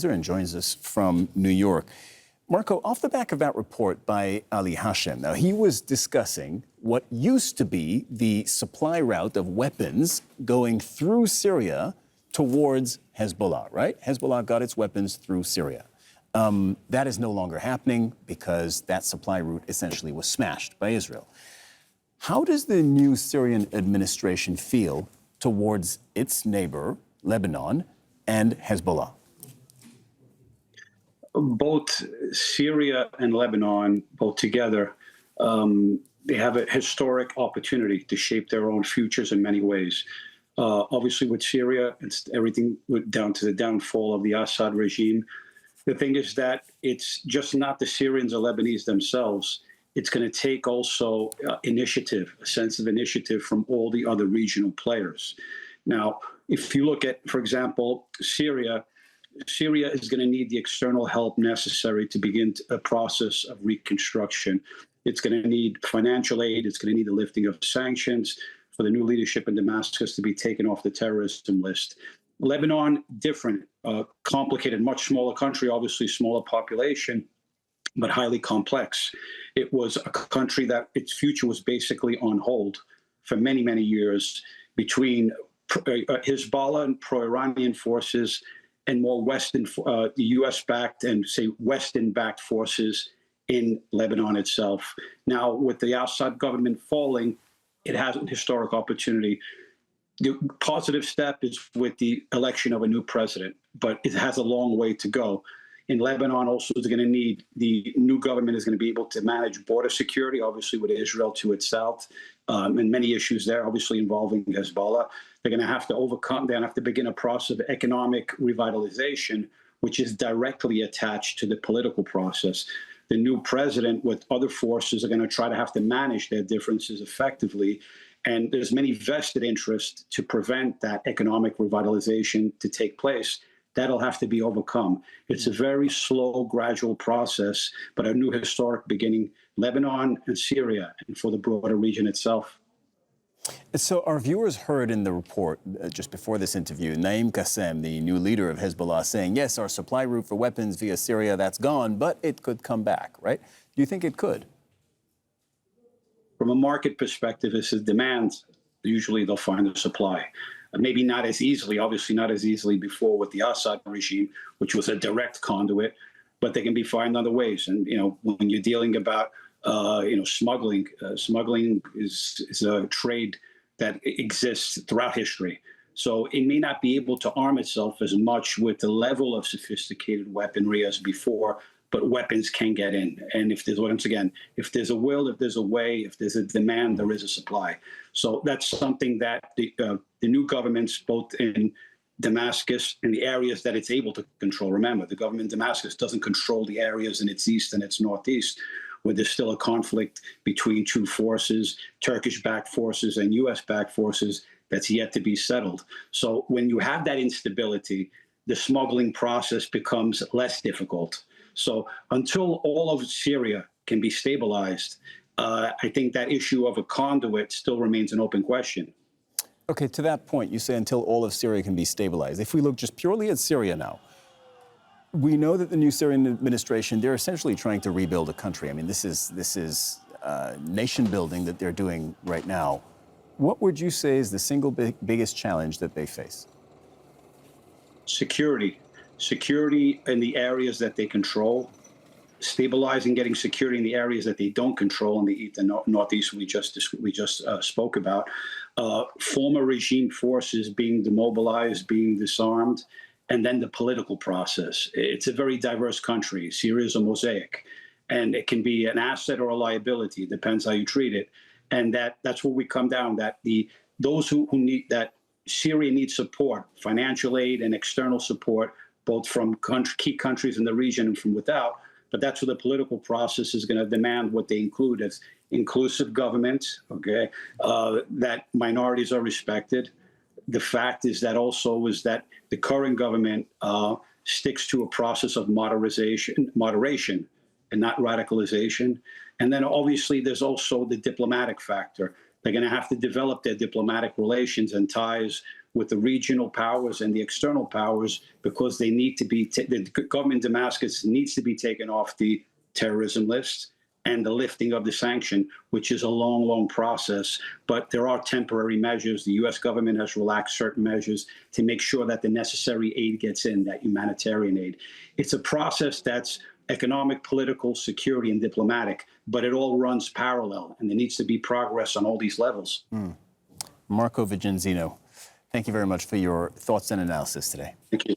And joins us from New York. Marco, off the back of that report by Ali Hashem, now he was discussing what used to be the supply route of weapons going through Syria towards Hezbollah, right? Hezbollah got its weapons through Syria. That is no longer happening because that supply route essentially was smashed by Israel. How does the new Syrian administration feel towards its neighbor, Lebanon, and Hezbollah? Both Syria and Lebanon, both together, they have a historic opportunity to shape their own futures in many ways. Obviously, with Syria, it's everything down to the downfall of the Assad regime. The thing is that it's just not the Syrians or Lebanese themselves. It's going to take also initiative, a sense of initiative from all the other regional players. Now, if you look at, for example, Syria is going to need the external help necessary to begin a process of reconstruction. It's going to need financial aid. It's going to need the lifting of sanctions for the new leadership in Damascus to be taken off the terrorism list. Lebanon, different, complicated, much smaller country, obviously smaller population, but highly complex. It was a country that its future was basically on hold for many, many years between Hezbollah and pro-Iranian forces and more Western, the U.S.-backed and, say, Western-backed forces in Lebanon itself. Now, with the Assad government falling, it has a historic opportunity. The positive step is with the election of a new president, but it has a long way to go. In Lebanon, also, is going to need the new government is going to be able to manage border security, obviously with Israel to its south, and many issues there, obviously involving Hezbollah. They're going to have to overcome, they're going to have to begin a process of economic revitalization, which is directly attached to the political process. The new president with other forces are going to try to have to manage their differences effectively. And there's many vested interests to prevent that economic revitalization to take place. That'll have to be overcome. It's a very slow, gradual process, but a new historic beginning, Lebanon and Syria, and for the broader region itself. So our viewers heard in the report, just before this interview, Naim Qassem, the new leader of Hezbollah, saying, yes, our supply route for weapons via Syria, that's gone, but it could come back, right? Do you think it could? From a market perspective, it's a demand. Usually they'll find a supply. Maybe not as easily, obviously not as easily before with the Assad regime, which was a direct conduit, but they can be found other ways. And, when you're dealing about, smuggling, smuggling is a trade that exists throughout history. So it may not be able to arm itself as much with the level of sophisticated weaponry as before, but weapons can get in. And if there's, once again, if there's a will, if there's a way, if there's a demand, there is a supply. So that's something that the new governments, both in Damascus and the areas that it's able to control. Remember, the government in Damascus doesn't control the areas in its east and its northeast, where there's still a conflict between two forces, Turkish-backed forces and U.S.-backed forces, that's yet to be settled. So when you have that instability, the smuggling process becomes less difficult. So until all of Syria can be stabilized, I think that issue of a conduit still remains an open question. Okay, to that point, you say until all of Syria can be stabilized. If we look just purely at Syria now, we know that the new Syrian administration, they're essentially trying to rebuild a country. I mean, this is nation building that they're doing right now. What would you say is the single biggest challenge that they face? Security. Security in the areas that they control, stabilizing, getting security in the areas that they don't control in the east and northeast we just spoke about. Former regime forces being demobilized, being disarmed, and then the political process. It's a very diverse country. Syria is a mosaic, and it can be an asset or a liability. It depends how you treat it. And that's where we come down, that those who need that Syria needs support, financial aid and external support, both from key countries in the region and from without. But that's where the political process is going to demand what they include as inclusive government, okay, that minorities are respected. The fact is that also is that the current government sticks to a process of moderation and not radicalization. And then obviously there's also the diplomatic factor. They're going to have to develop their diplomatic relations and ties with the regional powers and the external powers, because they need to be, the government in Damascus needs to be taken off the terrorism list, and the lifting of the sanction, which is a long, long process. But there are temporary measures. The U.S. government has relaxed certain measures to make sure that the necessary aid gets in, that humanitarian aid. It's a process that's economic, political, security, and diplomatic, but it all runs parallel, and there needs to be progress on all these levels. Marco Vicenzino, thank you very much for your thoughts and analysis today. Thank you.